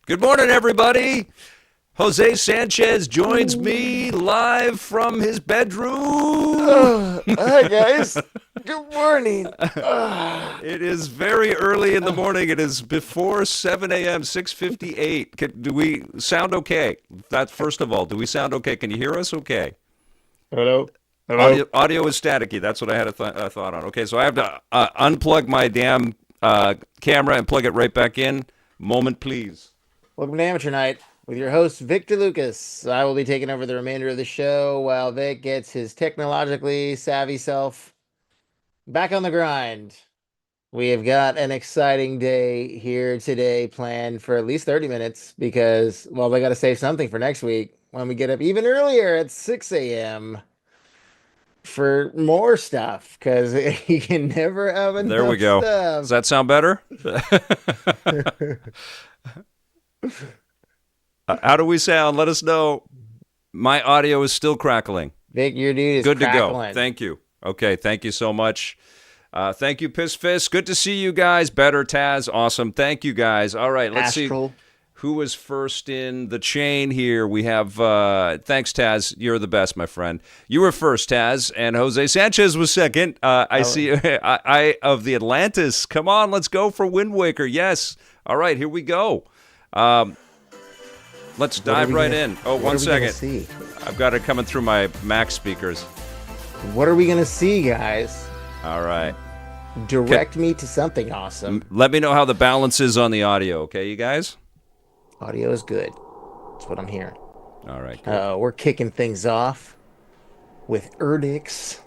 Good morning, everybody. Jose Sanchez joins me live from his bedroom. Hi, guys. Good morning. It is very early in the morning. It is before 7 a.m., 6:58. Do we sound okay? That's first of all. Do we sound okay? Can you hear us okay? Hello. Hello. Audio is staticky. That's what I had a thought on. Okay, so I have to unplug my damn camera and plug it right back in. Moment, please. Welcome to Amateur Night with your host, Victor Lucas. I will be taking over the remainder of the show while Vic gets his technologically savvy self back on the grind. We have got an exciting day here today planned for at least 30 minutes because, well, they got to save something for next week when we get up even earlier at 6 a.m. for more stuff because you can never have enough. There we go. Stuff. Does that sound better? How do we sound? Let us know. My audio is still crackling. Vic, your dude is good crackling. To go. Thank you. Okay, thank you so much. Thank you, Piss Fist. Good to see you guys. Better, Taz. Awesome. Thank you, guys. All right, let's see who was first in the chain here. We have, thanks, Taz. You're the best, my friend. You were first, Taz, and Jose Sanchez was second. I see I of the Atlantis. Come on, let's go for Wind Waker. Yes. All right, here we go. Let's dive right in. Oh, 1 second. I've got it coming through my Mac speakers. What are we going to see, guys? All right. Direct me to something awesome. Let me know how the balance is on the audio, okay, you guys? Audio is good. That's what I'm hearing. All right. We're kicking things off with Erdix.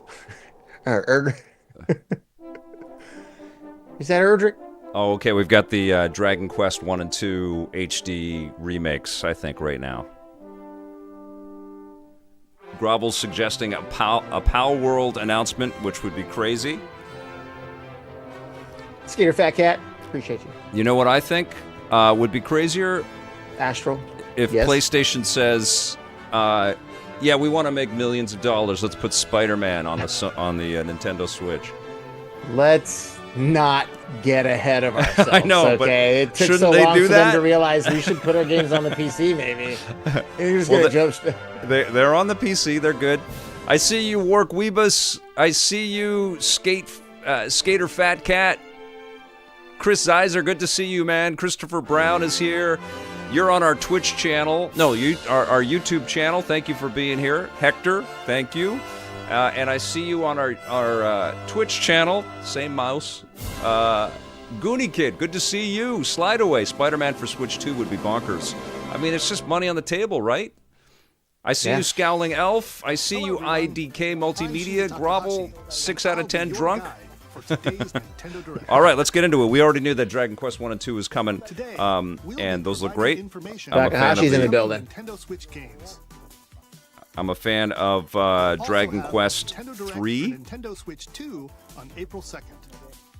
Is that Erdrick? Oh, okay. We've got the Dragon Quest 1 and 2 HD remakes, I think, right now. Grovel's suggesting a PAL World announcement, which would be crazy. Skater Fat Cat, appreciate you. You know what I think would be crazier? Astral. If PlayStation says, yeah, we want to make millions of dollars. Let's put Spider-Man on the Nintendo Switch. Let's not get ahead of ourselves. I know, okay? But it took so long for them to realize we should put our games on the PC, maybe. They're on the PC. They're good. I see you, Work Weebus. I see you, Skater Fat Cat. Chris Zeiser, good to see you, man. Christopher Brown is here. You're on our Twitch channel. No, our YouTube channel. Thank you for being here. Hector, thank you. And I see you on our Twitch channel. Same mouse. Goonie Kid, good to see you. Slide Away. Spider-Man for Switch 2 would be bonkers. I mean, it's just money on the table, right? I see you, Scowling Elf. I see you, IDK Multimedia. Grovel, 6 out of 10 drunk. All right, let's get into it. We already knew that Dragon Quest 1 and 2 is coming, and those look great. Takahashi's in the building. I'm a fan of Dragon Quest 3. Nintendo Switch 2 on April 2nd.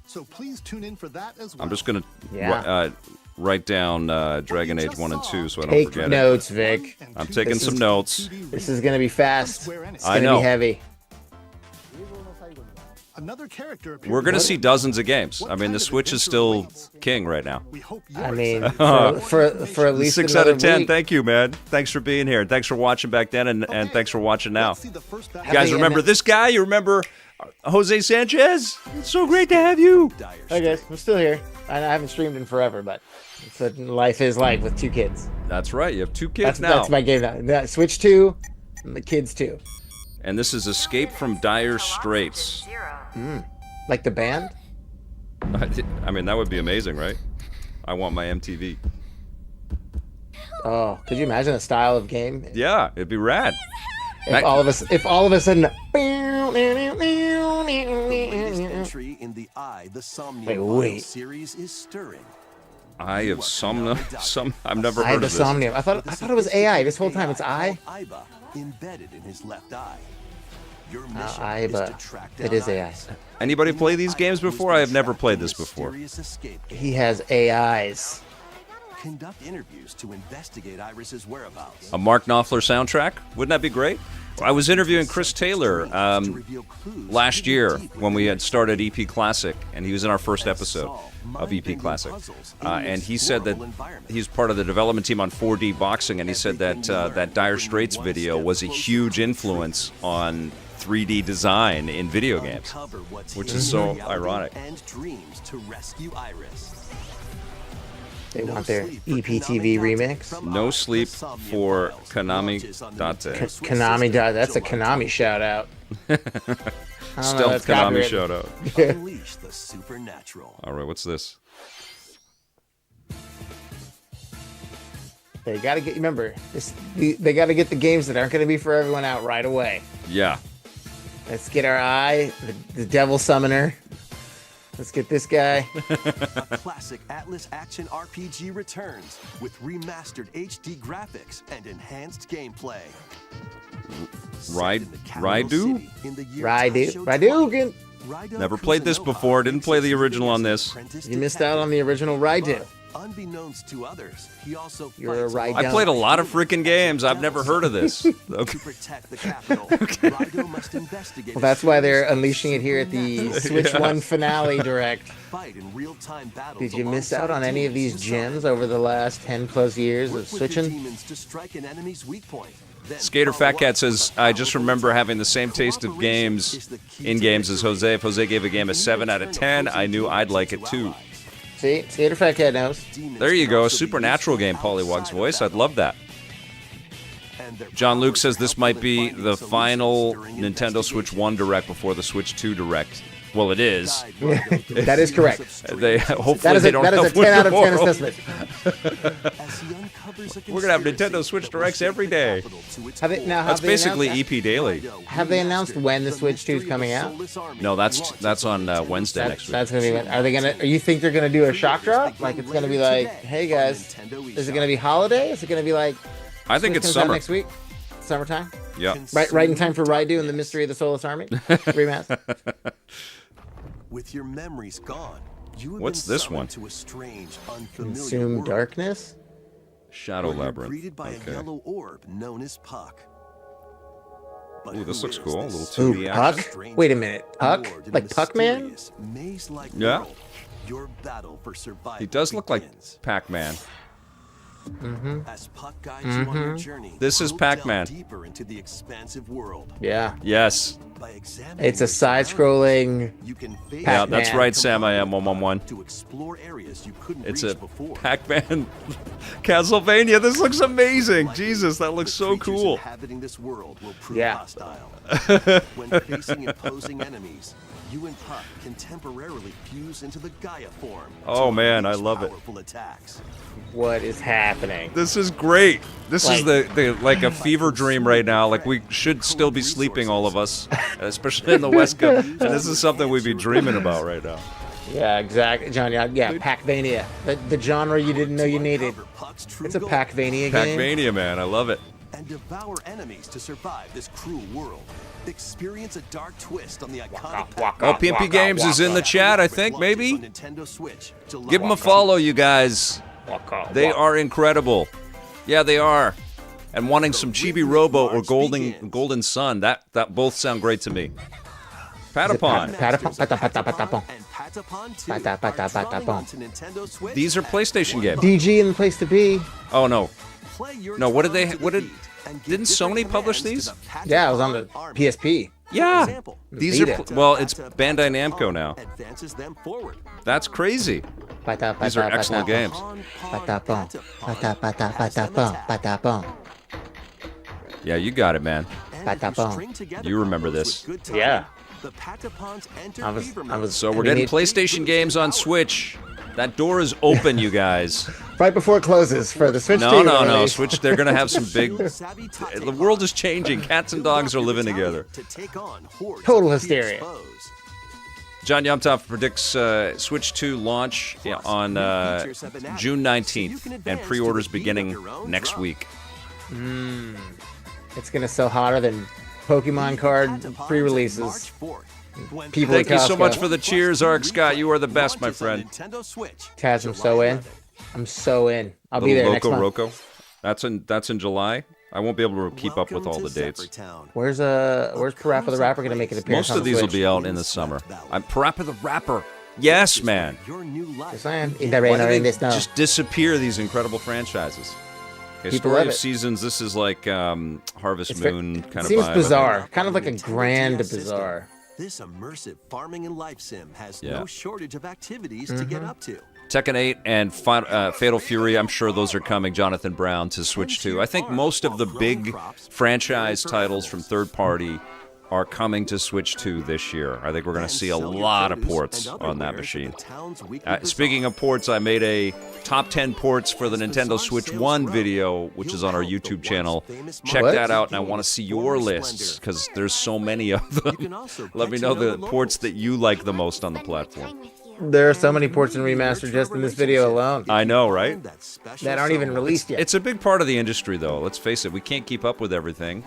So please tune in for that as well. I'm just going to write down Dragon Age 1 and 2 so I don't Take forget notes, Vic. I'm taking some notes. This is going to be fast. It's going to be heavy. Another character We're going to see dozens of games. I mean, the Switch is still king right now. I mean, for at least 6 out of 10. Week. Thank you, man. Thanks for being here. Thanks for watching back then, and thanks for watching now. You guys remember this guy? You remember Jose Sanchez? It's so great to have you. Hi, guys. I'm still here. I haven't streamed in forever, but it's what life is like with 2 kids. That's right. You have 2 kids now. That's my game now. Switch 2, and the kids 2. And this is Escape from Dire Straits. Like the band? I mean, that would be amazing, right? I want my MTV. Oh, could you imagine a style of game? Yeah, it'd be rad. If all of a sudden. Wait. Series is stirring. Eye of Somnium. I've never heard of this. Somnium. I thought it was AI this whole time. It's I. Embedded in his left eye. Your it is AI. Anybody play these games before? I have never played this before. He has AIs. Conduct interviews to investigate Iris's whereabouts. A Mark Knopfler soundtrack? Wouldn't that be great? I was interviewing Chris Taylor last year when we had started EP Classic, and he was in our first episode of EP Classic. And he said that he's part of the development team on 4D Boxing, and he said that that Dire Straits video was a huge influence on 3D design in video games, which is so ironic. They want their EPTV remix. No sleep for Konami Date. Konami, that's a Konami shout out. Stealth Konami shout out. Unleash the supernatural. All right, what's this? They gotta get. Remember, they gotta get the games that aren't gonna be for everyone out right away. Yeah. Let's get our eye, the Devil Summoner. Let's get this guy. A classic Atlas action RPG returns with remastered HD graphics and enhanced gameplay. Raidou? Raidou. Never played this before. Didn't play the original on this. You missed out on the original Raidou. Unbeknownst to others, he also You're a Raidou. I played a lot of freaking games. I've never heard of this. To Okay. protect the capital, Raidou must investigate. Well, that's why they're unleashing it here at the Switch 1 finale direct. Fight in real-time battles. Did you miss out on any of these gems over the last 10 plus years of switching? Demons to strike an enemy's weak point. Then Skater follow Fat Cat up says, I just remember having the same taste of games in games as Jose. If Jose gave a game a 7 out of 10, I knew I'd like it too. See? Skater Fat Cat knows. There you go, a supernatural game, Pollywog's voice. I'd love that. John Luke says this might be the final Nintendo Switch 1 Direct before the Switch 2 Direct. Well, it is. That is correct. They hopefully That is they a, don't that is have a 10 out of 10 tomorrow. assessment. We're gonna have Nintendo Switch Directs every day. That's basically EP Daily. Have they announced when the Switch 2 is coming out? No, that's on Wednesday next week. That's gonna be. Are they gonna? You think they're gonna do a shock drop? Like it's gonna be like, hey guys, is it gonna be holiday? Is it gonna be like? I think it's comes out summer. next week, summertime. Yeah. Right in time for Raidou and the Mystery of the Soulless Army remaster. With your memories gone, you have What's been this summoned one? to a strange, unfamiliar Consume world, darkness. Shadow where you're Labyrinth. greeted by a Okay. yellow orb known as Puck. But Ooh, this who looks is cool. A this little 2D Ooh, action. Puck? strange Wait a minute. Puck? moored in a Like Puck-Man? mysterious, maze-like Yeah. world? Your battle for survival He does look like begins. Pac-Man. As Puck guides you on your journey, This is you'll Pac-Man. delve deeper into the expansive world. Yeah. Yes. By examining It's a your side-scrolling. you can face Yeah, Pac-Man. that's right, Sam. I am 111. to explore areas you couldn't It's reach a before. Pac-Man Castlevania. This looks amazing. Jesus, that looks so The creatures cool. inhabiting this world will prove Yeah. hostile. When facing imposing enemies, you and Puck can temporarily fuse into the Gaia form. Oh, to man, I unleash love it. powerful attacks. What is happening? This is great. This is Like- the like a fever dream right now. Like we should still be sleeping, all of us, especially in the West Coast. And this is something we'd be dreaming about right now. Yeah, exactly, John. Yeah, Pac-Vania. The genre you didn't know you needed. Uncover Puck's true It's a goal Pac-Vania game. Pac-Mania, man. I love it. and devour enemies to survive this cruel world. Experience a dark twist on the iconic Oh, PMP Games is in the chat, I think, maybe? On Nintendo Switch, July Give them a follow, you guys. They are incredible. Yeah, they are. And wanting some Chibi Robo or Golden Sun, that both sound great to me. Patapon. Patapon. Patapon. and Patapon 2 Pata, pata, are drawing patapon. onto Nintendo Switch These are at PlayStation games. DG in the place to be. Oh no. Play your No, what did Tron they- to what did- defeat and give didn't different Sony publish commands these? to the Patapon Yeah, it was on the army. PSP. Yeah. example, These are Vita. well, it's Patapon Bandai Namco now. advances them forward. That's crazy. Pata, These are pata, excellent pata. games. Patapon. Pata, pata, patapon. Patapon. Yeah, you got it, man. Patapon. You remember this. Yeah. The Patapons enter I was. So I we're mean, getting it- PlayStation games on Switch. That door is open, you guys. right before it closes for the Switch 2. No. release. Switch, they're going to have some big... The world is changing. Cats and dogs are living together. Total hysteria. John Yumtoff predicts Switch 2 launch on June 19th and pre-orders beginning next week. It's gonna sell hotter than Pokemon card pre-releases. People Thank at you so much Costco. for the cheers, Arc Scott. You are the best, my friend. Taz, I'm so in. I'm so in. I'll Little be there next Loco month. Roco. That's in July. I won't be able to keep up with Welcome all to the dates. Zephyr Town. Where's Parappa the Rapper gonna make an appearance Most on of the these will Switch? be out in the summer. I'm Parappa the Rapper. Yes, man. Your new life. Just saying, begins. in the rain Why or do in they the snow. just disappear, these incredible franchises? Okay, People Story love of it. Seasons, this is like Harvest It's Moon it kind of seems vibe. bizarre, kind of like a Nintendo grand DS system. bizarre. This immersive farming and life sim has Yeah. no shortage of activities to get up to. Tekken 8 and Fatal Fury, I'm sure those are coming, Jonathan Brown, to Switch 2. I think most of the big franchise titles from third party are coming to Switch 2 this year. I think we're going to see a lot of ports on that machine. Speaking of ports, I made a top 10 ports for the Nintendo Switch 1 video, which is on our YouTube channel. Check What? that out, and I want to see your lists, because there's so many of them. Let me know the ports that you like the most on the platform. There are so many ports and remastered just in this video alone I know, right? that aren't even released yet. It's a big part of the industry, though. Let's face it, we can't keep up with everything.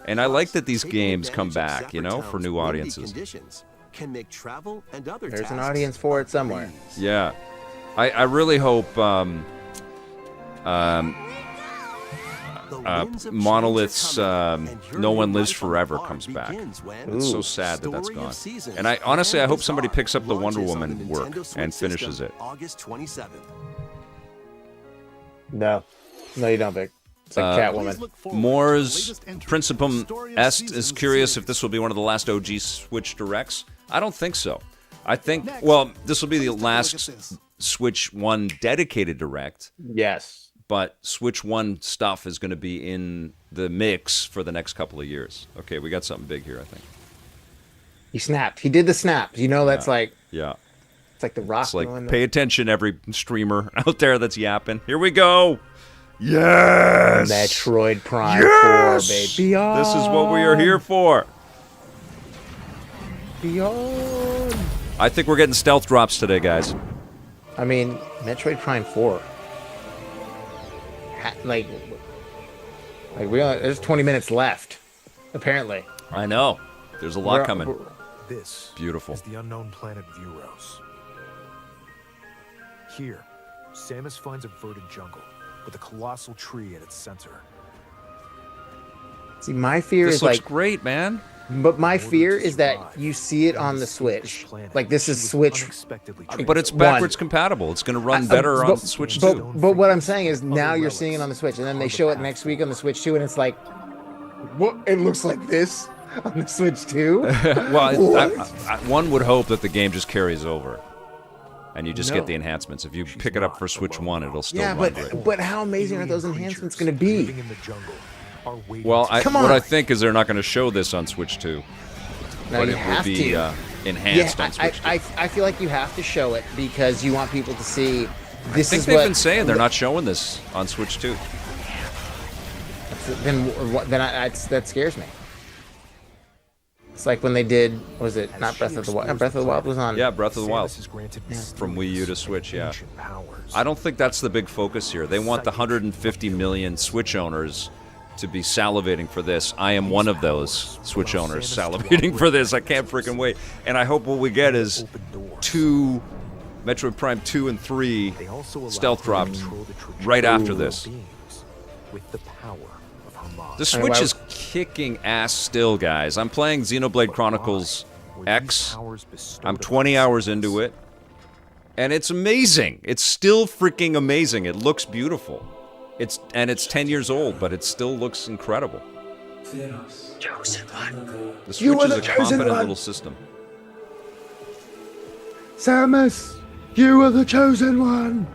And I like that these games come back, you know, for new audiences. Can make travel and other There's an tasks audience for it somewhere. Yeah. I really hope Monolith's No One Lives Forever comes back. It's so sad that that's gone. And I honestly, I hope somebody picks up the Wonder Woman work and finishes it. August 27th. No, you don't, Vic. It's like Catwoman. Moore's Principum Est is curious if this will be one of the last OG Switch Directs. I don't think so. I think, well, this will be the last Switch 1 dedicated Direct. Yes. But Switch 1 stuff is going to be in the mix for the next couple of years. Okay, we got something big here, I think. He snapped. He did the snap. You know, that's like, Yeah. it's like the Rock. It's like, doing pay attention, every streamer out there that's yapping. Here we go. Yes! Metroid Prime Yes! 4, baby. Beyond. This is what we are here for. Beyond. I think we're getting stealth drops today, guys. I mean, Metroid Prime 4. Like we only, there's 20 minutes left, apparently. I know. There's a lot coming. This Beautiful. is the unknown planet Vuros. Here, Samus finds a verdant jungle with a colossal tree at its center. See, my fear This is looks like, great, man. but my fear is that you see it on the Switch. Like this is Switch. But it's backwards compatible. It's going to run better on Switch 2. But what I'm saying is now you're seeing it on the Switch, and then they show it next week on the Switch 2, and it's like, what? It looks like this on the Switch 2? Well, one would hope that the game just carries over, and you just No. get the enhancements. If you pick it up for Switch 1, it'll still Yeah, run great. but how amazing are those enhancements going to be? Living in the jungle are waiting Well, to Come what on. I think is they're not going to show this on Switch 2, Now but you it will have be to. enhanced Yeah, on Switch 2. I feel like you have to show it because you want people to see this I think is they've what. been saying they're not showing this on Switch 2. That scares me. It's like when they did, was it not Breath of the Wild? Breath of the Wild was on. Yeah, Breath of the Wild. Samus is granted From Wii U to Switch, yeah. ancient powers. I don't think that's the big focus here. They want the 150 million Switch owners to be salivating for this. I am one of those Switch owners salivating for this. I can't freaking wait. And I hope what we get is Open doors. 2 Metroid Prime 2 and 3 They also allow stealth her to drops control the trajectory right after of this. beings with the power of her mind. The Switch wow. is kicking ass still, guys. I'm playing Xenoblade Chronicles Were these X. powers bestowed I'm upon 20 hours Samus? into it. And it's amazing. It's still freaking amazing. It looks beautiful. It's 10 years old, but it still looks incredible. Chosen one. The You Switch are is the a chosen competent one. little system. Samus, you are the chosen one.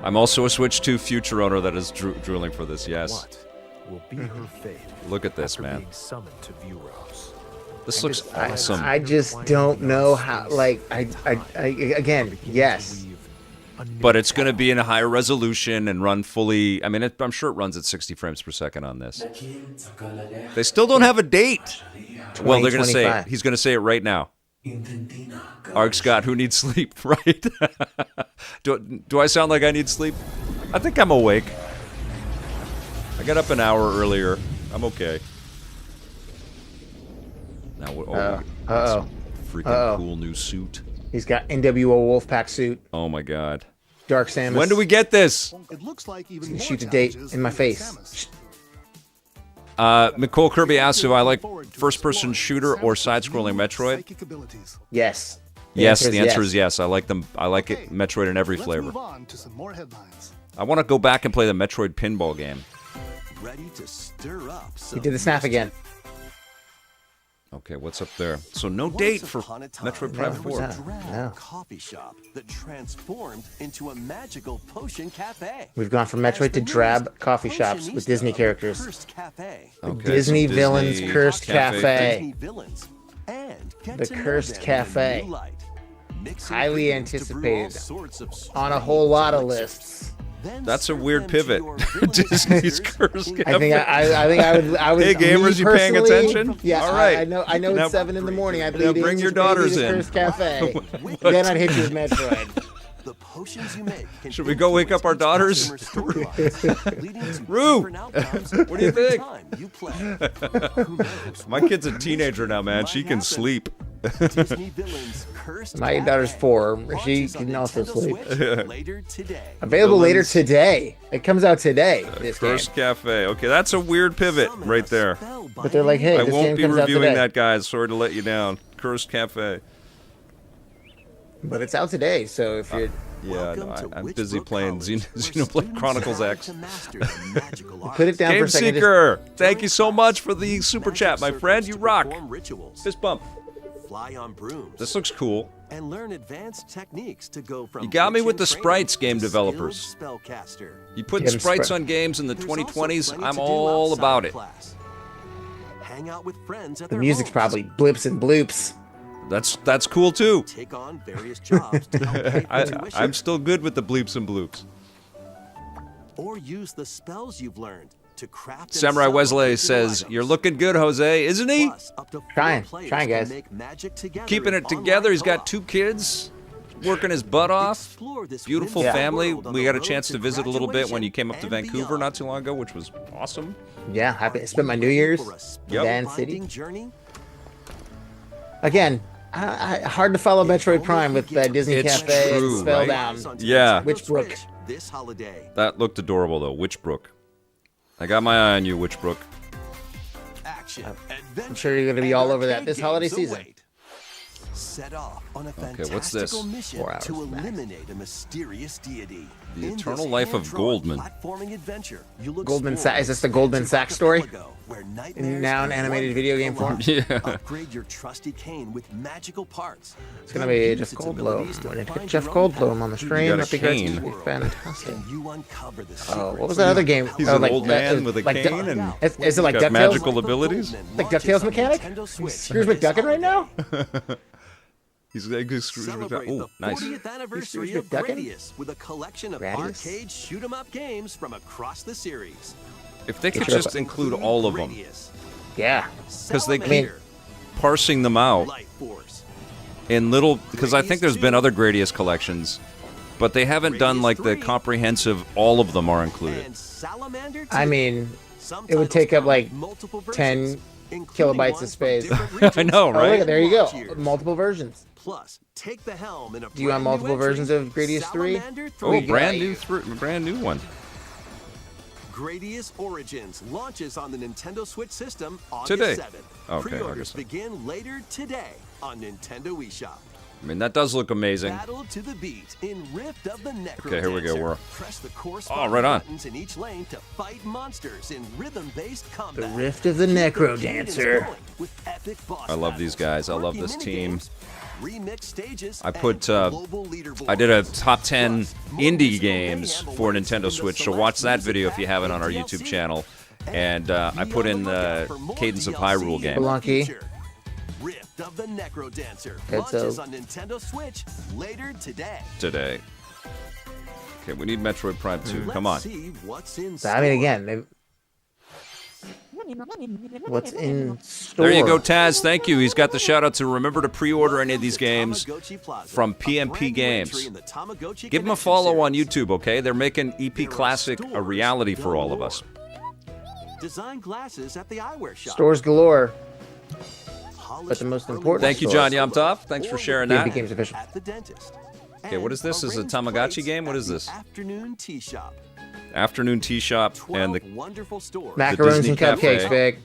I'm also a Switch 2 future owner that is drooling for this, yes. What will be her fate? Look at this, after man. being summoned to Vuros? This looks awesome. I just don't know how. Like I again, yes. But it's going to be in a higher resolution and run fully. I mean, I'm sure it runs at 60 frames per second on this. They still don't have a date. Well, they're going to say it. 2025. He's going to say it right now. Arc Scott, who needs sleep, right? do I sound like I need sleep? I think I'm awake. I got up an hour earlier. I'm okay. Now, freaking cool new suit. He's got NWO Wolfpack suit, Oh my god. Dark Samus. When do we get this? It looks like even more shoot the date challenges in my await face? Samus. Nicole Kirby asks if I like first-person shooter or side-scrolling Metroid. Psychic abilities. Yes. Yes, the answer is yes. I like them. I like it. Metroid in every Let's flavor. move on to some more headlines. I want to go back and play the Metroid pinball game. Ready to stir up He some did the snap again. Okay, what's up there? So no date for upon a time, Metroid Prime there was 4. a drag No. coffee shop that transformed into a magical potion cafe. We've gone from Metroid to drab coffee shops with Disney characters. Cursed Cafe. Okay, Disney some villains Disney cursed cafe. Disney villains. And get The to know Cursed them in a Cafe. new light. Mix Highly ingredients to brew all anticipated sorts of on a strange whole lot of elixirs. lists. Then That's a serve weird them to pivot. your villainous Disney's sisters Cursed in Cafe. I think I would. Hey, gamers, me you paying personally, attention? Yeah, All right. I know Now- it's 7 in the morning. I'd Now lead bring in your with maybe daughters the in. Cursed Cafe. What? Then I'd hit you with Metroid. The potions you make can Should we go wake up our daughters? influence each customer's storylines, leading to Rue, different outcomes what do you every think? time you play. Who knows My what kid's a teenager now, man. She can might sleep. happen? Disney villains Cursed My Cafe daughter's 4. She launches on can also Nintendo sleep. Switch later today. Available later Villains. today. It comes out today. This game. Cursed Cafe. Okay, that's a weird pivot Summon right a there. But they're like, hey, I this won't game be comes out reviewing today. that, guys. Sorry to let you down. Cursed Cafe. But it's out today, so if you're Yeah, Welcome no, to I'm Witchbrook busy playing College, Xenoblade where Chronicles students X. learn to master the magical arts. put it down for Game a second. just- Seeker, thank you so much for the super Magic chat, my circles friend. to You rock. perform rituals, Fist bump. fly on brooms, This looks cool. and learn advanced techniques to go from You got me witch with in the training sprites, game to developers. skilled spellcaster. You put Get 'em sprites spri- on games in the There's also 2020s, plenty I'm to do all outside about of it. class. Hang out with friends at The their music's homes. probably blips and bloops. That's cool too. Take on various jobs to help pay for tuition, I'm still good with the bleeps and bloops. or use the spells you've learned to craft. and Samurai sell Wesley original says, items. "You're looking good, Jose, isn't he? Plus, up to 4 Trying, players trying, can guys. make magic together Keeping in it together. online He's got co-op. 2 kids, working his butt off. Explore this Beautiful whimsical family. world on We the got a road chance to visit a little bit when you came up to graduation Vancouver and not too beyond. long ago, which was awesome. Yeah, happy. I spent my New Year's For a in Dan spellbinding City. journey? Again, hard to follow Metroid Prime with Disney It's Cafe true, and right? Spellbound. Yeah. Witchbrook. This holiday. That looked adorable though. Witchbrook. I got my eye on you, Witchbrook. Action, I'm sure you're going to be all over that this holiday season. Set off on a Okay, what's this? fantastical mission 4 hours to max. eliminate a mysterious deity. The In Eternal this Life of hand-drawn Goldman. platforming adventure, you'll Goldman explore Sachs. Is this the Goldman Adventures Sachs story? Archipelago, where In nightmares now an and animated wonders video game form? collide. Yeah. Upgrade your trusty cane with magical parts. It's going to be Jeff Goldblum. We're going to get Jeff Goldblum on the stream. got a That'd be great. cane. It's gonna be fantastic. And you uncover the Oh, secrets what was that other game? He's oh, an old man with a like cane and is it like got DuckTales? magical abilities. Like DuckTales mechanic? Scrooge McDuckin right now? He's like Celebrate oh, the nice. 40th anniversary Scrooge of McDuckin? Gradius with a collection of Gradius? arcade shoot 'em up games from across the series. If they could Sure. just include all of them, Gradius, Yeah. 'Cause they Salamander, parsing them out Light Force, in little, because I think there's been other Gradius collections, but they haven't done Gradius like the 3, comprehensive. All of them are included. and Salamander 2. I mean, Some it would titles take up come like with multiple 10 versions, including kilobytes ones of from space. different regions I know, Oh, right? look, there you launch go. years. Multiple versions. Plus, take the helm in a Do you want brand new multiple entry, versions of Gradius 3? Salamander Oh, 3. brand new one. Gradius Origins launches on the Nintendo Switch system August Today. 7th. Okay, Pre-orders August 7th. begin later today on Nintendo eShop. I mean, that does look amazing. Battle to the beat in Rift of the Necro Okay, here we go, Dancer. we're- Press the Oh, right on. buttons in each lane to fight monsters in rhythm-based combat. The Rift of the Keep Necro the cadence Dancer. going with epic boss I love these battles, guys. I love quirky this team. minigames, remixed stages, I and put, global leaderboards. I did a top 10 Plus, more indie musical games mayhem for awaits Nintendo in the Switch, so select watch that music video if you pack haven't on our and YouTube DLC. channel. And I Be put on in the the lookout for more Cadence of DLC Hyrule in game. the Belunky. future. Rift of the Necro Dancer It's launches a- on Nintendo Switch later today. Today. Okay, we need Metroid Prime 2. Come on. Let's see what's in So, I mean, store. again, what's in store? There you go, Taz. Thank you. He's got the shout out to remember to pre-order any of these games Tamagotchi Plaza, from a PMP brand new Games. entry in the Tamagotchi Give them a Connection follow on series. YouTube, okay? They're making EP There are Classic a stores reality for all of galore. us. Design glasses at the eyewear shop. Stores galore. Polished but the most pearly important Thank you, stores. John Yomtov. Thanks for Or sharing PMP that. Games official. At the dentist. Okay, what is this? And Is it a arranged Tamagotchi plates game? What at is the this? Afternoon tea shop. Afternoon Tea Shop and 12 the wonderful stores. Macaroons Disney and cupcakes, Cafe. Vic.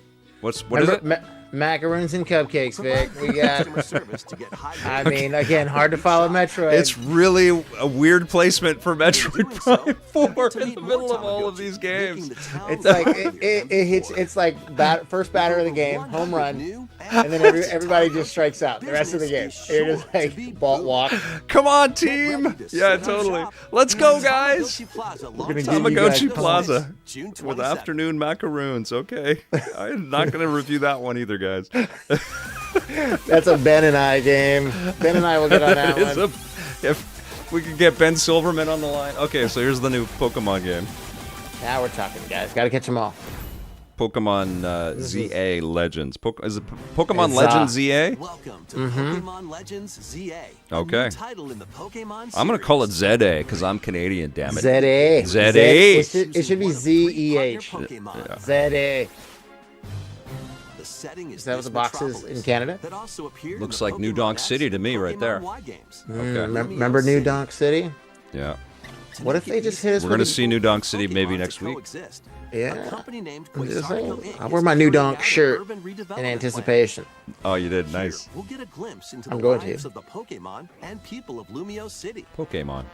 what is it? Macaroons and cupcakes, Vic. We got. Customer service to get high I mean, again, hard to follow Metroid. It's really a weird placement for Metroid doing so, Prime 4 you get to in meet the more middle of all of Tamagotchi, these making games. the town It's like livelier. it hits. It's like first batter of the game, home run, New and then everybody just strikes out. The rest of the game, Business is you're just sure to like be ball booming. walk. Come on, Get team! ready to Yeah, set up totally. shop Let's at go, guys! Tamagotchi Plaza, gonna Long give Time you guys Tamagotchi Plaza June with 27th. afternoon macaroons. Okay, I'm not gonna review that one either, guys. That's a Ben and I game. Ben and I will get on that It is one. if we could get Ben Silverman on the line. Okay, so here's the new Pokemon game. Now we're talking, guys. Got to catch them all. Pokemon ZA Legends. Is it Pokemon It's, Legends ZA? Welcome to Pokemon Legends ZA. a Okay. new title in the Pokemon I'm gonna series. call it ZA because I'm Canadian. Damn it. ZA. ZA. It should be ZEH. Pokemon. ZA. The setting is Is that what this the box is metropolis in Canada? that also appeared in Looks the like New Pokemon Donk X City to me and right there. Pokemon Y games. Okay. Remember New Donk City? Yeah. What if they just hit us We're with gonna a- see New Donk City maybe Pokemon next to week. coexist. Yeah. A company named I'm just Quasarco saying. Inc. I'll is wear my New carrying Donk out an shirt urban redevelopment in plan. anticipation. Oh, you did. Nice. Here, we'll get a glimpse into I'm the going to. lives of the Pokemon and people of Lumio City. Pokemon.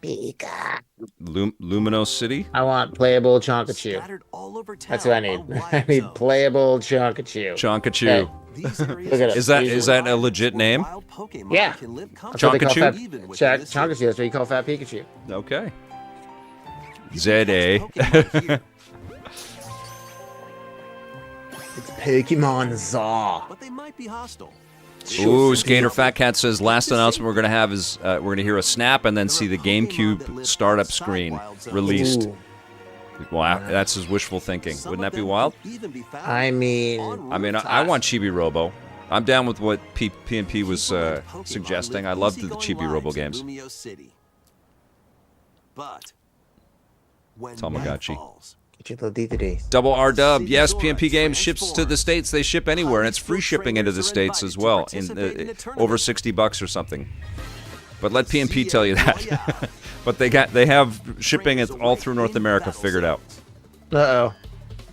Pika. Lumino City. I want playable Chonkachu. Scattered all over town That's what I need. are wild I need zones. playable Chonkachu. Chonkachu. Okay. These areas Look at are it. Is that a legit name? wild Pokemon Yeah. can live That's what they call Chonkachu? Fat even within Ch- the city. Chonkachu. That's what you call Fat Pikachu. Okay. You ZA. can catch Pokemon here, It's Pokemon Zaw. but they might be hostile. Ooh, Skater Fat Cat says last announcement we're gonna have is we're gonna hear a snap and then see the GameCube startup screen released. Ooh. Wow, that's his wishful thinking. Some Wouldn't of that be them wild? could even be found I mean, on I mean, I rooftops. want Chibi Robo. I'm down with what P&P was People and Pokemon suggesting. live I love the easygoing Chibi Robo lives in games. Lumio City. But when Tamagotchi. night falls, get your little D. Double R Dub, yes, PMP Games ships to the States. They ship anywhere, and it's free shipping into the States as well, over $60 or something. But let PMP tell you that. But they have shipping it all through North America figured out. Uh-oh.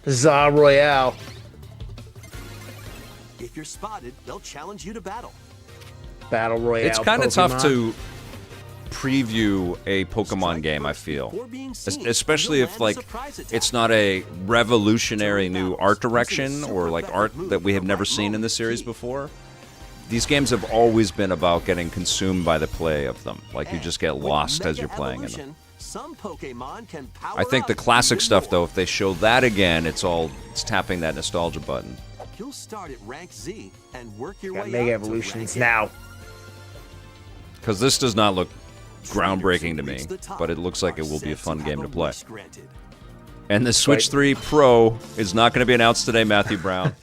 Zaw Royale. if you're spotted, they'll challenge you to battle. Battle Royale. It's kind of tough Pokemon. to preview a Pokemon game, I feel. Especially if, like, it's not a revolutionary new art direction or, like, art that we have never seen in the series before. These games have always been about getting consumed by the play of them. Like, you just get lost as you're playing in them. I think the classic stuff, though, if they show that again, it's tapping that nostalgia button. You'll start at rank Z and work your Got way Mega up to Evolutions rank A. now. Because this does not look groundbreaking to me, but it looks like it will be a fun game to play. And the Switch 3 Pro is not going to be announced today, Matthew Brown.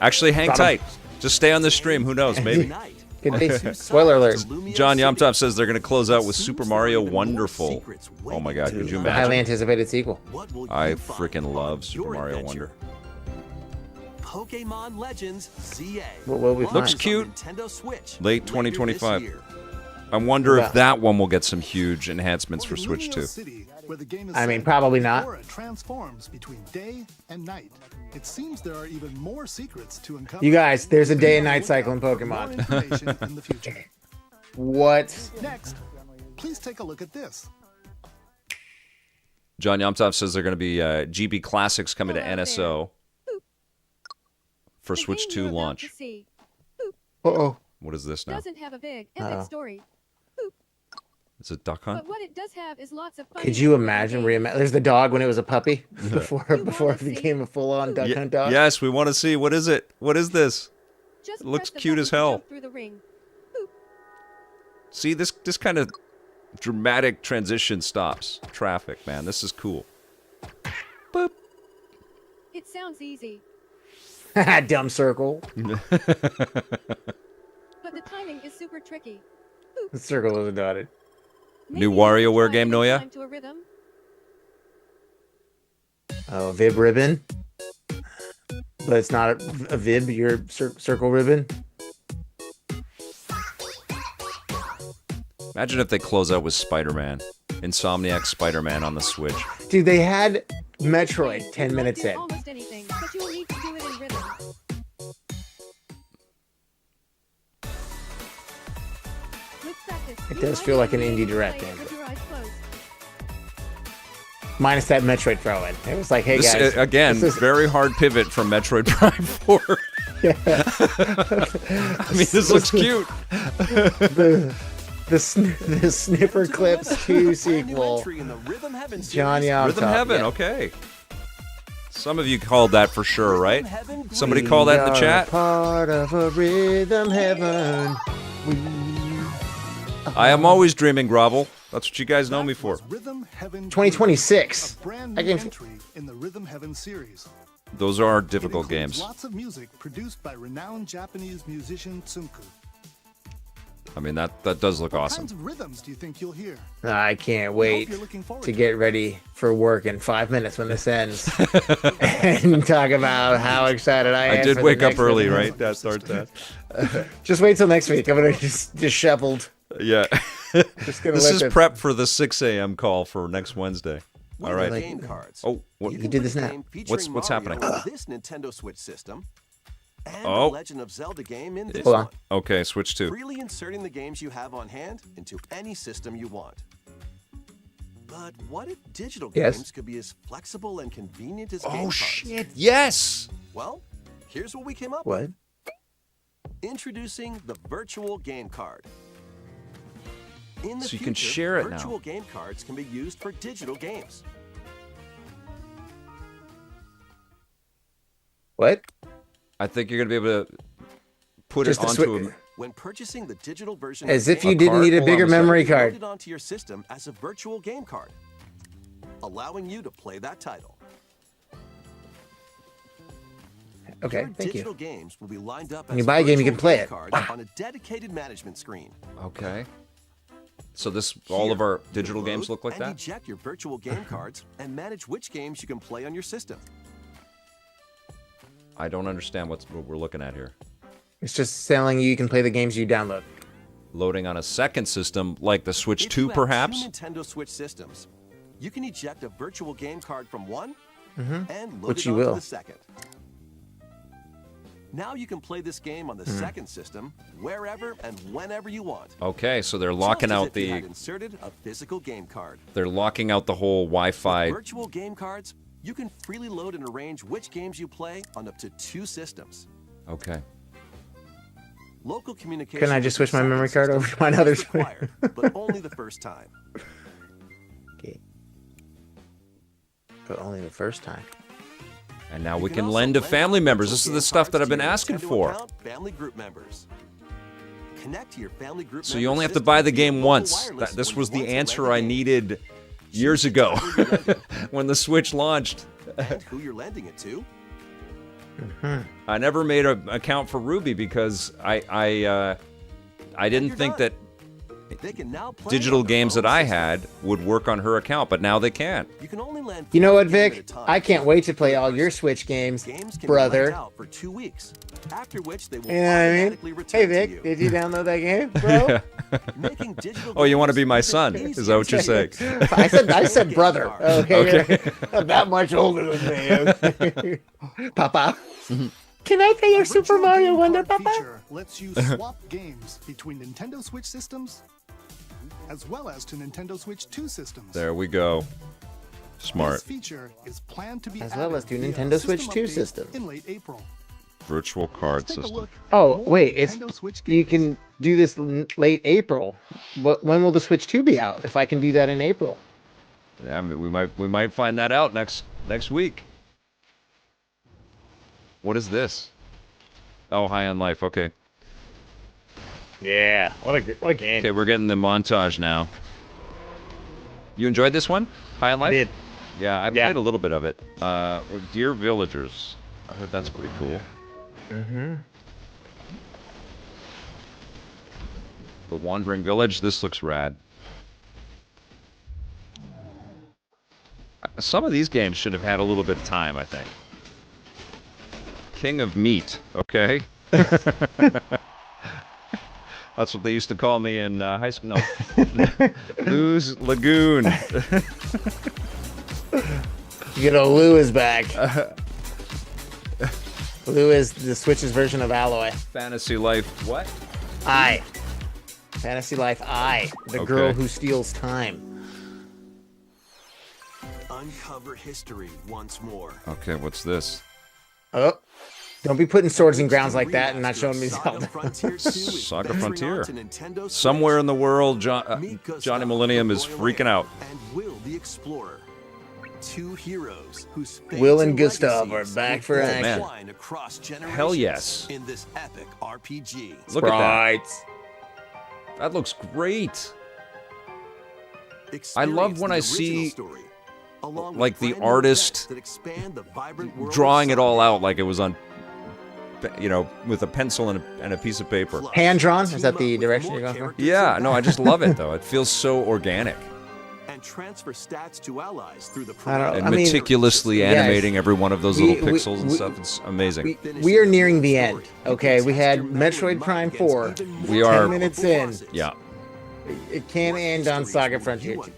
Actually, hang tight. Just stay on the stream. Who knows? Maybe. Could be. Spoiler alert. John Yomtop says they're going to close out with Super Mario Wonderful. Oh my god, could you The highly imagine? anticipated sequel. I freaking love Super Mario Wonder. Pokemon Legends ZA. What will we Looks find? cute. Nintendo Switch Late later 2025. this year. I wonder Yeah. if that one will get some huge enhancements for Or Switch Lumio 2. City, where the game is I mean, set, probably not. Or it transforms between day and night. It seems there are even more secrets to uncover. You guys, there's a day and night Look cycle in out for more Pokemon. information in the future. What? Next, please take a look at this. John Yomtop says they're going to be GB Classics coming to NSO for The Switch game 2 you're about launch. to see Uh-oh. What is this now? doesn't have a big epic Uh-oh. story, Is it Duck Hunt? but what it does have is lots of fun. Could you imagine there's the dog when it was a puppy before wanna it see- became a full-on duck Ye- hunt dog? Yes, we want to see. What is it? What is this? Just It looks press the cute button as to hell. jump through the ring. See, this kind of dramatic transition stops traffic, man. This is cool. Boop. It sounds easy, Dumb circle. but the timing is super tricky. The circle is dotted. New Maybe you should WarioWare try game, getting Noya? time to a rhythm. Oh, Vib ribbon. But it's not a Vib, your circle ribbon. Imagine if they close out with Spider-Man. Insomniac Spider-Man on the Switch. Dude, they had Metroid 10 minutes in. Almost anything, but you will need to do it in rhythm. With practice, It you does might feel like an be able indie to direct play it game. with your eyes closed. Minus that Metroid throw-in. It was like, hey This, guys. again, this is- very hard pivot from Metroid Prime 4. I mean, this looks cute. the Snipper Clips 2 sequel. Johnny on Rhythm top, Heaven, yeah. okay. Some of you called that for sure, right? Somebody call that in the We chat? are part of a rhythm heaven. I am always dreaming, Grovel. That's what you guys know me for. Rhythm Heaven 2026. a brand That new game's- entry in the Rhythm Heaven series. Those are It difficult includes games. Lots of music produced by renowned Japanese musician Tsunku. I mean, that does look What awesome. kinds of rhythms do you think you'll hear? I can't wait you're looking forward to to get ready for work in 5 minutes when this ends and talk about how excited I am. I did for the wake up next early, one. right? That starts that. Just wait till next week. I'm gonna just disheveled. Yeah. Just gonna This let is the- prep for the 6 a.m. call for next Wednesday. All right. Game cards. Oh, what, You You can did play this a now. game featuring What's Mario happening? on this Nintendo Switch system and Oh. the Legend of Zelda game in this Hold on. one. okay, Switch 2. Freely inserting the games you have on hand into any system you want. But what if digital Yes. games could be as flexible and convenient as game Oh, cards? shit. Yes. Well, here's what we came up What? with. Introducing the virtual game card. In the So you future, can share it now. virtual game cards can be used for digital games. What? I think you're going to be able to put Just it a onto swi- a... When purchasing the digital version As of if game you didn't card? need a Hold on bigger a second. memory load card. it onto your system as a virtual game card, allowing you to play that title. Okay, Your thank digital you. games will be lined up When as you buy a game, you virtual can play it. cards on a dedicated management screen. Okay. So this, all of our digital Here, games load look like and that? eject your virtual game cards and manage which games you can play on your system. I don't understand what we're looking at here. It's just telling you can play the games you download. Loading on a second system, like the Switch If 2, you have perhaps? two Nintendo Switch systems, you can eject a virtual game card from one and load Which it you onto will. the second. Now you can play this game on the second system wherever and whenever you want. Okay, so they're Just locking as out if you had the... inserted a physical game card. They're locking out the whole Wi-Fi... Virtual game cards, you can freely load and arrange which games you play on up to 2 systems. Okay. Local communication. Can I with just your switch my memory second card over system to my is other Switch? required, but only the first time. Okay. But only the first time. And now You we can also lend to lend family out members. virtual This is game the stuff that cards I've been to your asking Nintendo for. account, family group members. Connect to your family group So you member only have to system buy the via game mobile once. wireless This when was you the want to answer lend I a game. needed years ago who you're lending when the Switch launched. and who you're lending it to. I never made an account for Ruby because I didn't you're think done. that They can now play digital on their games own that I system. had would work on her account, but now they can't. You can only lend You know one what, game at a Vic? time. I can't wait to play all your Switch games, Games can be brother. lent out for 2 weeks, after which they will You know what I mean? automatically return Hey, to Vic, you. did you download that game, bro? Making digital Oh, you want to games be my even son? easier Is that what you're saying? I said brother. Okay. Okay. Not that much older than me. Papa. Can I play your Super Virtual Mario Game Wonder, Card Papa? feature lets you swap games between Nintendo Switch systems as well as to Nintendo Switch 2 systems. There we go. This Smart. feature is planned to be As well as added to via Nintendo a Switch system 2 update system. in late April. Virtual card Take a system. look. Oh, at wait, old it's Nintendo Switch you games. can do this late April. When will the Switch 2 be out? If I can do that in April. Yeah, I mean, we might find that out next week. What is this? Oh, High on Life. Okay. Yeah, what a game. Okay, we're getting the montage now. You enjoyed this one? High on Life? I did. Yeah, I Yeah. played a little bit of it. Dear Villagers. I heard that's pretty cool. Mm-hmm. The Wandering Village. This looks rad. Some of these games should have had a little bit of time, I think. King of Meat, okay? That's what they used to call me in high school. No. Lou's Lagoon. You know, Lou is back. Lou is the Switch's version of Alloy. Fantasy Life. What? I. Fantasy Life I. The girl Okay. who steals time. Uncover history once more. Okay, what's this? Oh. Don't be putting swords in grounds like that and not showing me Saga Zelda. Frontier 2 is Saga venturing Frontier. onto Nintendo Switch. Somewhere in the world, Meet Gustav, Johnny Millennium is the freaking out. and Will the Explorer. Two heroes whose Will fates and Gustav legacies are back will for action. intertwine across generations Hell yes. in this epic RPG. Look at that. Right. That looks great. I Experience love when the I original see, story, along with like, the brand new artist effects that expand the vibrant world drawing of it all Saga. out like it was on, with a pencil and a piece of paper. Plus, Hand drawn? Is team that up the with direction more you're going for? characters Yeah, and no, I just backgrounds. love it though. It feels so organic And transfer stats to allies through the I don't- and I mean, meticulously yes. animating every one of those We- little pixels and we- stuff. It's amazing. We are nearing the end. Okay, we had Metroid Prime 4. We are- 10 minutes in. Yeah. It can't end on Saga Frontier 2.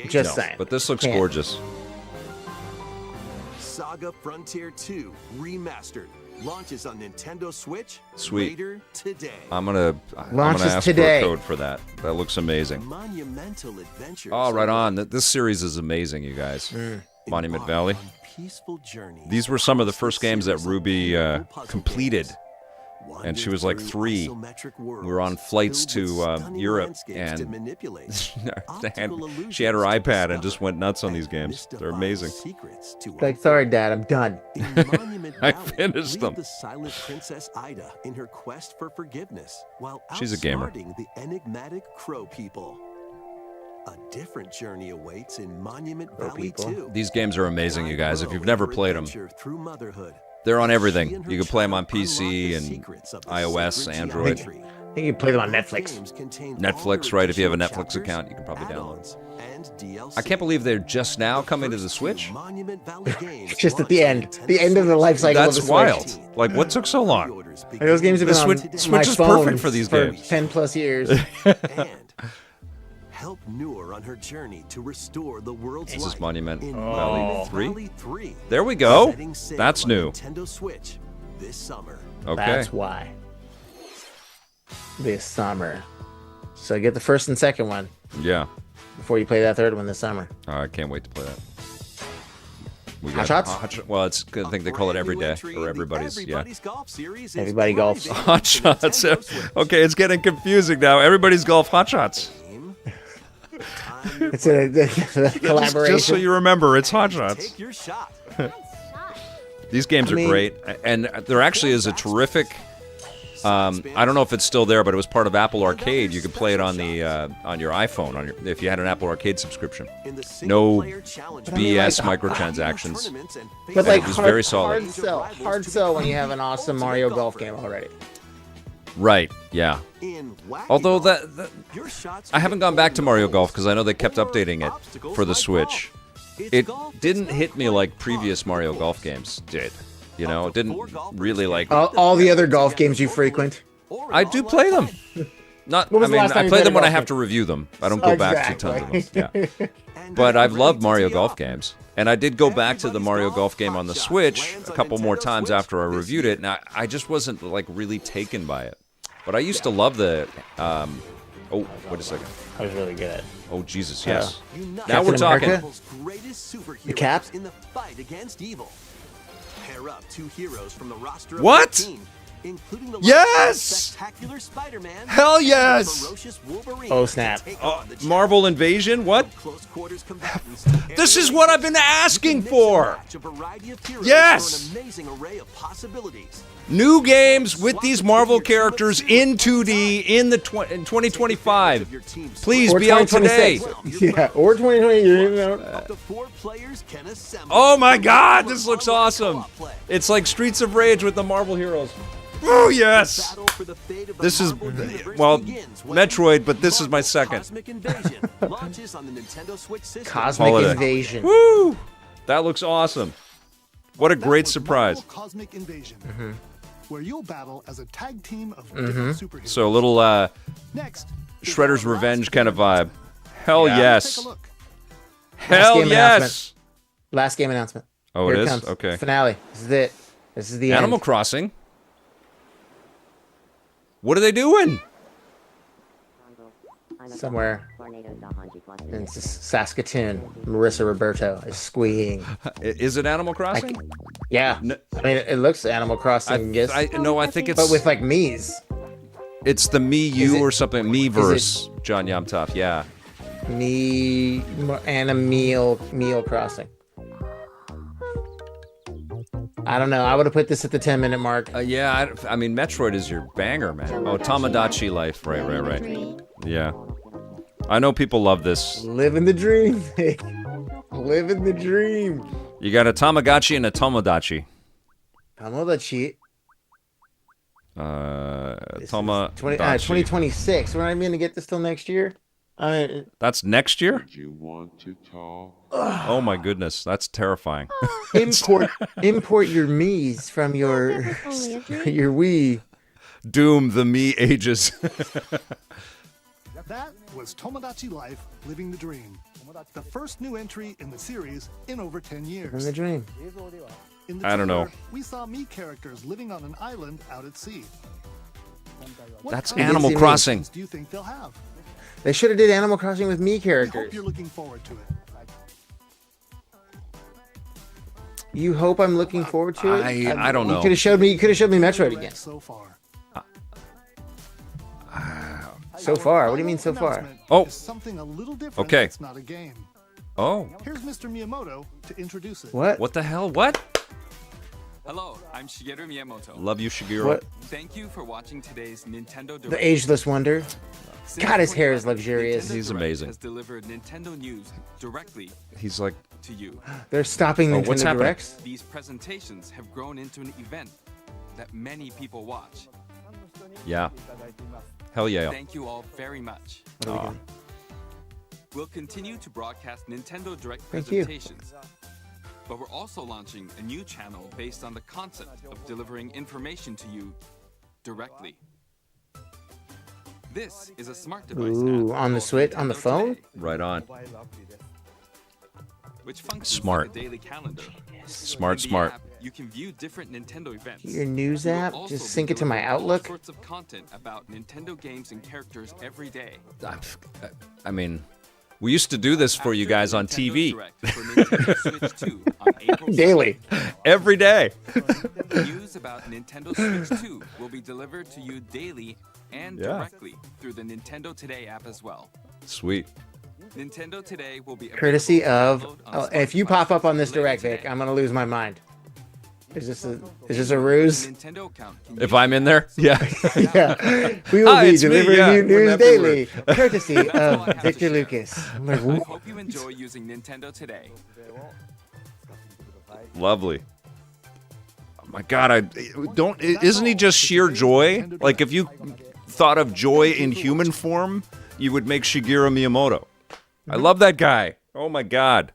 Just No, saying. but this looks Can't. gorgeous. Saga Frontier 2 Remastered launches on Nintendo Switch Sweet. later today. I'm gonna Launches ask today. for a code for that. That looks amazing. Monumental adventures. Oh, right on. This series is amazing, you guys. Monument Embark Valley. on peaceful journeys These were some of the across first games that series of Ruby memorable puzzle completed. games. And she Wander was like through 3. isometric We were worlds on flights filled with to stunning Europe, landscapes to and manipulate, and optical she had her illusions to iPad and discover, just went nuts on and these games. They're mystifying amazing. secrets to Like, sorry, Dad, I'm done. In Monument I Valley, finished lead them. the silent Princess Ida in her quest for forgiveness, while She's a gamer. outsmarting the enigmatic Crow people. A different journey awaits in Monument Crow Valley people. 2. These games are amazing, you guys. If Guide you've Crow never in her played them, adventure through motherhood. they're on She everything. and her You can play them on child unlock PC the and secrets of the iOS, sacred Android. geometry. I think you play them on Netflix. Games contain all Netflix, their right? If you have a additional Netflix chapters, account, you can probably download add-ons, and DLC. I can't believe they're just now coming to the First Switch. two Monument Valley games Just at the launch on end. Nintendo The end of the life Switch. cycle That's of the wild. Switch. Like, what took so long? Pre-orders And those games have The been on Switch my is phone perfect for these games. 10 plus years. and help Noor on her journey to restore the world's Is this light Monument in Valley Monument 3? Valley 3. There we go. Setting sail That's on new. Nintendo Switch this summer. Okay. That's why. This summer. So get the first and second one Yeah. before you play that third one this summer. I can't wait to play that. We Hot Shots? Well, it's I think they call it Brand every new day entry in or the everybody's. Yeah. Golf series is Everybody golfs. arriving Hot to Shots. Nintendo Switch. Okay, it's getting confusing now. Everybody's golf Hot Shots. Game, time your It's a collaboration. Just so you remember, it's Hot to Shots. take your shot. These games I are mean- great, and there actually is a terrific. I don't know if it's still there, but it was part of Apple Arcade. You could play it on the on your iPhone if you had an Apple Arcade subscription. In the No single-player challenge BS like- microtransactions. tournaments and But And like it was very solid. hard sell when you have an awesome Mario Golf game already. Right? Yeah. in Wacky Although Golf, that your shots I haven't will gone back to be Mario goals Golf because I know they kept or updating it obstacles for the like Switch. golf. It's It golf that's didn't not hit me quite like par previous for Mario the Golf course. games did. You know, Up it to didn't 4 golfers really like. All the other golf games you frequent. Or I an do online play them. play. Not. When I was the mean, last time I you play played them a when I golf have game? to review them. I don't go back to tons of them. Exactly. Yeah. And But then I've loved ready to Mario tee Golf off. games, and I did go back to the Mario Everybody's Golf game golf on the hot shot Switch lands a on couple more Nintendo times Switch after I this reviewed year. it, and I just wasn't like really taken by it. But I used to love the. Oh, wait a second. I was really good. Oh Jesus, yes. Unite Now Captain we're talking. America? Marvel's greatest superheroes The Cap? in the fight against evil. Pair up 2 heroes from the roster of What? 13, including the Yes! spectacular Spider-Man. Hell and the yes! ferocious Wolverine Oh, to snap. take on the Marvel Invasion. What? close quarters combatants. This is what I've been asking Mix and for. match a variety of heroes Yes! for an amazing array of possibilities. New games with these Marvel characters in 2D in the in 2025. Please Or be out today. 2026. Yeah, or 2020. You know. Up to 4 players can assemble. Oh my God, this looks Online awesome. co-op play. It's like Streets of Rage with the Marvel heroes. Oh yes. Battle for the fate of the This is Marvel Universe well, begins when Metroid, but this is my Marvel's second. Cosmic Invasion launches on the Nintendo Switch system. Cosmic Holiday. Invasion. Woo! That looks awesome. What a That great was surprise. Marvel Cosmic Invasion. where you'll battle as a tag team of different superheroes. So a little Next, is Shredder's our Revenge last kind of announcement. vibe. Hell Yeah. yes. Take a look. Hell game yes. announcement. Last game announcement. Oh, Here it is? comes. Okay. Finale. This is it. This is the Animal end. Crossing. What are they doing? Somewhere in Saskatoon, Marissa Roberto is squeeing. Is it Animal Crossing? Yeah. No. I mean, it looks Animal Crossing, yes, No, I think it's but with like Miis. it's the Me Is You it- or something. Me-verse, John Yamtoff. Yeah. Me and a meal Crossing. I don't know. I would have put this at the 10-minute mark. Yeah, I mean, Metroid is your banger, man. Oh, Tamagotchi Life. Right. Yeah. I know people love this. Living the dream. Living the dream. You got a Tamagotchi and a Tomodachi. Tomodachi. Tomodachi. 2026. We're not even going to get this till next year. That's next year? Do you want to talk? Oh my goodness, that's terrifying. Import your Miis from your Only a dream. your Wii. Doom the Me ages. That was Tomodachi Life, Living the Dream. The first new entry in the series in over 10 Living years. the dream. In the I don't know. trailer, we saw Mii characters living on an island out at sea. What That's kind of Animal Mii. Crossing. do you think they'll have? They should have did Animal Crossing with Mii We hope characters. you're looking forward to it. You hope I'm looking forward to it? I don't know. You could have showed me Metroid again. So far. So far. What do you mean so far? Announcement Oh. is something a little different. Okay. It's not a game. Oh, Here's Mr. Miyamoto to introduce it. What? the hell? What? Hello, I'm Shigeru Miyamoto. Love you, Shigeru. What? Thank you for watching today's Nintendo Direct. The ageless wonder. Since God, his hair is 2011, luxurious. Nintendo He's Direct amazing. Has delivered Nintendo news directly He's like, to you. They're stopping Oh, Nintendo what's happening? Directs. These presentations have grown into an event that many people watch. yeah. Hell yeah. Thank you all very much. What are we doing? We'll continue to broadcast Nintendo Direct Thank you. presentations. But we're also launching a new channel based on the concept of delivering information to you directly. This is a smart device Ooh, app on the called Switch, on the Nintendo phone? Today, Right on. which functions Smart. like a daily calendar. Smart, In the smart. app, you can view different Nintendo events. Your news You'll app? also Just be sync it to my delivered all Outlook? sorts of content about Nintendo games and characters every day. I mean, we used to do this for you After guys the on Nintendo TV. Direct for Nintendo Switch 2 on April 2nd. Daily. Every day. News about Nintendo Switch 2 will be delivered to you daily and Yeah. directly through the Nintendo Today app as well. Sweet. Nintendo Today will be Courtesy available of. to download on Oh, if you Spotify pop up on this later direct, today. Vic, I'm gonna lose my mind. Is this a ruse? Nintendo account can If use I'm in the there? app so Yeah. you can find out Yeah. We will Hi, be it's me, delivering yeah. you Wouldn't news that be daily, courtesy That's all I of have to Victor share. Lucas. I'm like, I "Whoa." hope you enjoy using Nintendo Today. Lovely. Oh my God, isn't he just sheer joy? Like if you thought of joy in human form, you would make Shigeru Miyamoto. I love that guy. Oh my God.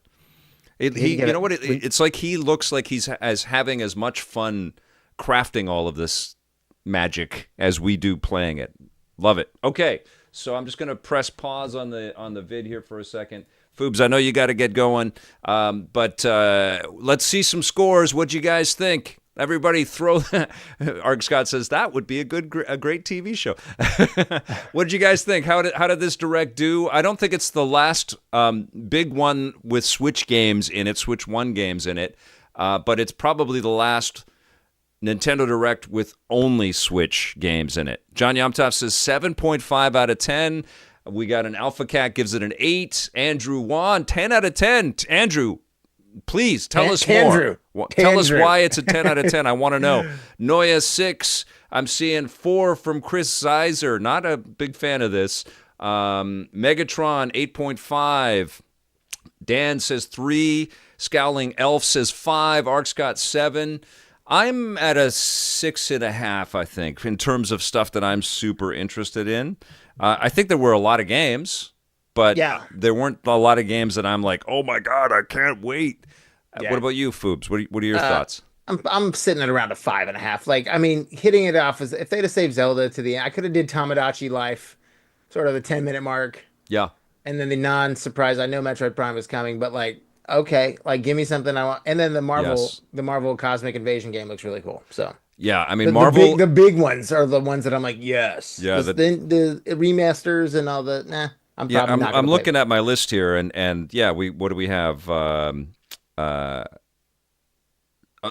You know what? It's like he looks like he's having as much fun crafting all of this magic as we do playing it. Love it. Okay, so I'm just gonna press pause on the vid here for a second. Foobs, I know you got to get going, but let's see some scores. What'd you guys think? Everybody throw that. Arg Scott says that would be a great TV show. What did you guys think? How did this direct do? I don't think it's the last big one with Switch games in it, Switch 1 games in it, but it's probably the last Nintendo Direct with only Switch games in it. John Yamtoff says 7.5 out of 10. We got an Alpha Cat gives it an 8. Andrew Wan, 10 out of 10. Andrew, please tell us Tandrew. more. Tell us Tandrew. why it's a 10 out of 10. I want to know. Noya 6. I'm seeing 4 from Chris Zeiser. Not a big fan of this. Megatron 8.5. Dan says 3. Scowling Elf says 5. Arc Scott 7. I'm at a 6.5, I think, in terms of stuff that I'm super interested in. I think there were a lot of games, but Yeah. there weren't a lot of games that I'm like, oh my God, I can't wait. Yeah. What about you, Foobs? What are your thoughts? I'm sitting at around a 5.5. Like, I mean, hitting it off as if they'd have saved Zelda to the end, I could have did Tamagotchi Life, sort of the 10-minute mark, Yeah. and then the non-surprise. I know Metroid Prime was coming, but like, okay, like give me something I want. And then Yes. the Marvel Cosmic Invasion game looks really cool. So Yeah. I mean, the Marvel. the big ones are the ones that I'm like, yes. Yeah, The remasters and all the nah. I'm Yeah, probably not. I'm Gonna looking at my list here, and yeah, what do we have?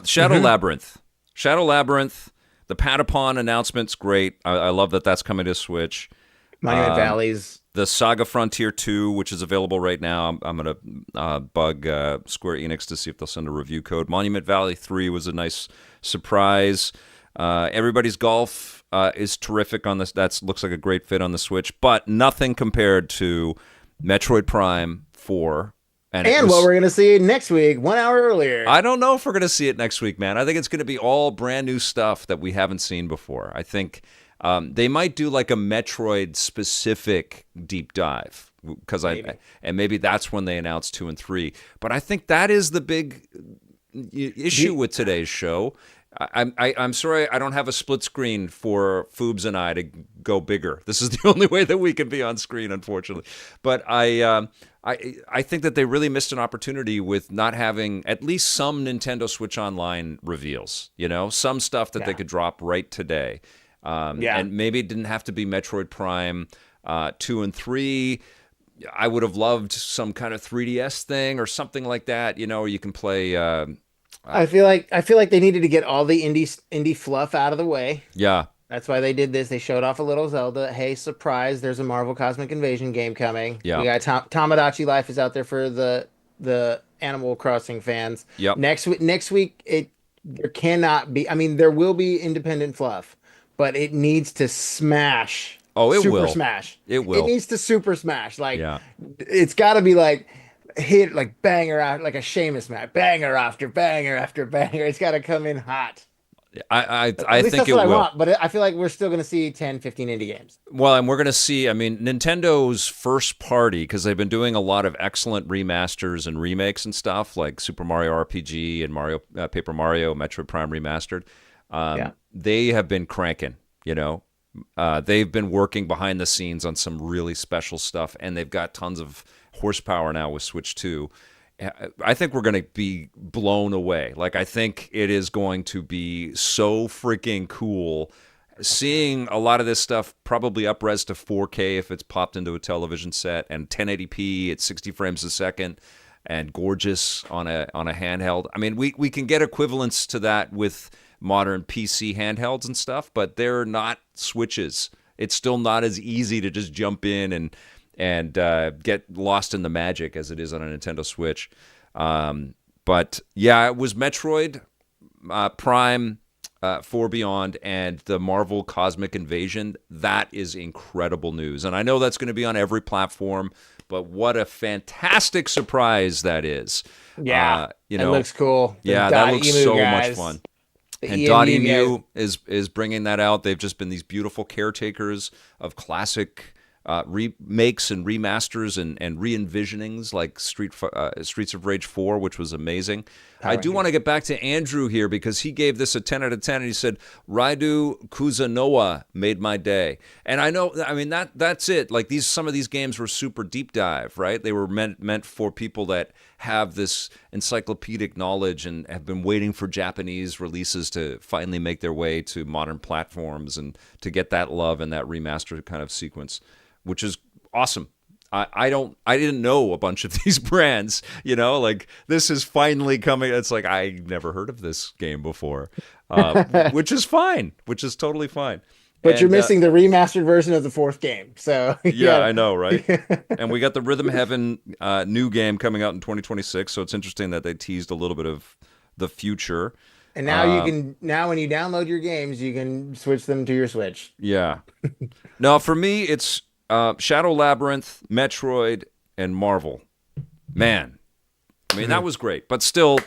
Shadow Labyrinth. Shadow Labyrinth. The Patapon announcement's great. I love that that's coming to Switch. Monument Valleys. The Saga Frontier 2, which is available right now. I'm going to bug Square Enix to see if they'll send a review code. Monument Valley 3 was a nice surprise. Everybody's Golf is terrific on this. That looks like a great fit on the Switch, but nothing compared to Metroid Prime 4. And what we're going to see next week, 1 hour earlier. I don't know if we're going to see it next week, man. I think it's going to be all brand new stuff that we haven't seen before. I think they might do like a Metroid-specific deep dive, because maybe that's when they announce 2 and 3. But I think that is the big issue with today's show. I'm sorry I don't have a split screen for Foobs and I to go bigger. This is the only way that we can be on screen, unfortunately. But I think that they really missed an opportunity with not having at least some Nintendo Switch Online reveals. You know, some stuff that they could drop right today. And maybe it didn't have to be Metroid Prime 2 and 3. I would have loved some kind of 3DS thing or something like that. You know, where you can play. I feel like they needed to get all the indie fluff out of the way. Yeah. That's why they did this. They showed off a little Zelda. Hey, surprise! There's a Marvel Cosmic Invasion game coming. Yeah. We got Tamagotchi Life is out there for the Animal Crossing fans. Yep. Next week, there cannot be. I mean, there will be independent fluff, but it needs to smash. Oh, it super will. Smash. It will. It needs to super smash. Like, Yeah. It's got to be like hit like banger out like a Sheamus match, banger after banger after banger. It's got to come in hot. I think that's it what will. I want, but I feel like we're still going to see 10, 15 indie games. Well, and we're going to see, I mean, Nintendo's first party, because they've been doing a lot of excellent remasters and remakes and stuff, like Super Mario RPG and Mario Paper Mario, Metroid Prime Remastered. They have been cranking, you know. They've been working behind the scenes on some really special stuff, and they've got tons of horsepower now with Switch 2. I think we're going to be blown away. Like, I think it is going to be so freaking cool seeing a lot of this stuff probably up-res to 4K if it's popped into a television set, and 1080p at 60 frames a second, and gorgeous on a handheld. I mean, we can get equivalents to that with modern PC handhelds and stuff, but they're not Switches. It's still not as easy to just jump in and get lost in the magic as it is on a Nintendo Switch. But yeah, it was Metroid Prime 4 Beyond and the Marvel Cosmic Invasion. That is incredible news. And I know that's going to be on every platform, but what a fantastic surprise that is. Yeah, you know, it looks cool. Yeah, that looks so much fun. And .emu guys. is bringing that out. They've just been these beautiful caretakers of classic remakes and remasters and re-envisionings like Streets of Rage 4, which was amazing. I do want to get back to Andrew here because he gave this a 10 out of 10, and he said, Raidou Kuzunoa made my day. And I know, I mean, that's it. Like some of these games were super deep dive, right? They were meant for people that have this encyclopedic knowledge and have been waiting for Japanese releases to finally make their way to modern platforms and to get that love and that remastered kind of sequence, which is awesome. I didn't know a bunch of these brands, you know, like this is finally coming. It's like, I never heard of this game before, which is fine, which is totally fine. But you're missing the remastered version of the fourth game. So yeah, I know, right? And we got the Rhythm Heaven new game coming out in 2026. So it's interesting that they teased a little bit of the future. And now when you download your games, you can switch them to your Switch. Yeah. No, for me, it's Shadow Labyrinth, Metroid, and Marvel. Man, I mean, that was great. But still,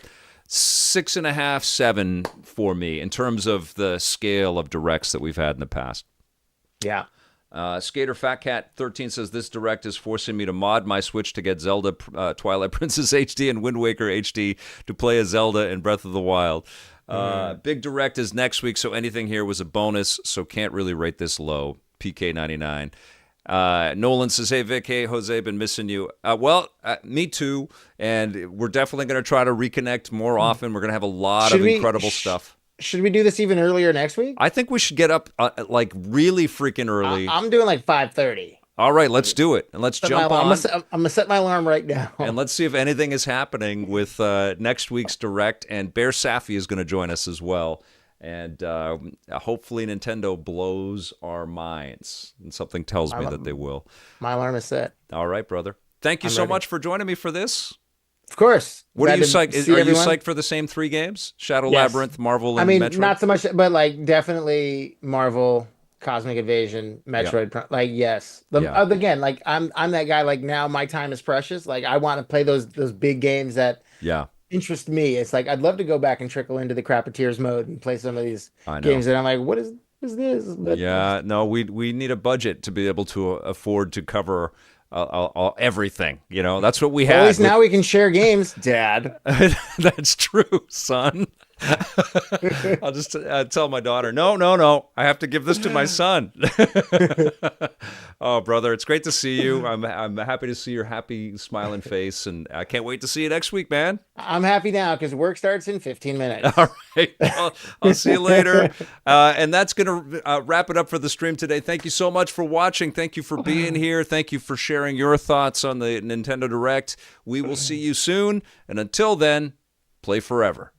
6.5, 7 for me in terms of the scale of directs that we've had in the past. Yeah. Skater Fat Cat 13 says, this direct is forcing me to mod my Switch to get Zelda Twilight Princess HD and Wind Waker HD to play as Zelda in Breath of the Wild. Big Direct is next week, so anything here was a bonus, so can't really rate this low. PK99. Nolan says, hey, Vic, hey, Jose, been missing you. Me too, and we're definitely going to try to reconnect more often. We're going to have a lot of incredible stuff. Should we do this even earlier next week? I think we should get up like really freaking early. I'm doing like 5:30. All right, let's do it, and let's jump on. I'm gonna set my alarm right now. And let's see if anything is happening with next week's Direct. And Bear Safi is going to join us as well. And hopefully Nintendo blows our minds. And something tells me that they will. My alarm is set. All right, brother. Thank you so much for joining me for this. Of course. What are you psyched? Are you psyched for the same 3 games? Shadow Labyrinth, Marvel, and Metroid? Not so much, but like definitely Marvel, Cosmic Invasion, Metroid Prime. Like, yes. Again, like I'm that guy. Like, now my time is precious. Like, I want to play those big games that interest me. It's like I'd love to go back and trickle into the Crappeteers mode and play some of these games that I'm like, what is this? But, no, we need a budget to be able to afford to cover everything. You know, that's what we have. At least now we can share games, Dad. That's true, son. I'll just tell my daughter, no, I have to give this to my son. Oh, brother, it's great to see you. I'm happy to see your happy, smiling face, and I can't wait to see you next week, man. I'm happy now because work starts in 15 minutes. All right, I'll see you later. And that's going to wrap it up for the stream today. Thank you so much for watching. Thank you for being here. Thank you for sharing your thoughts on the Nintendo Direct. We will see you soon, and until then, play forever.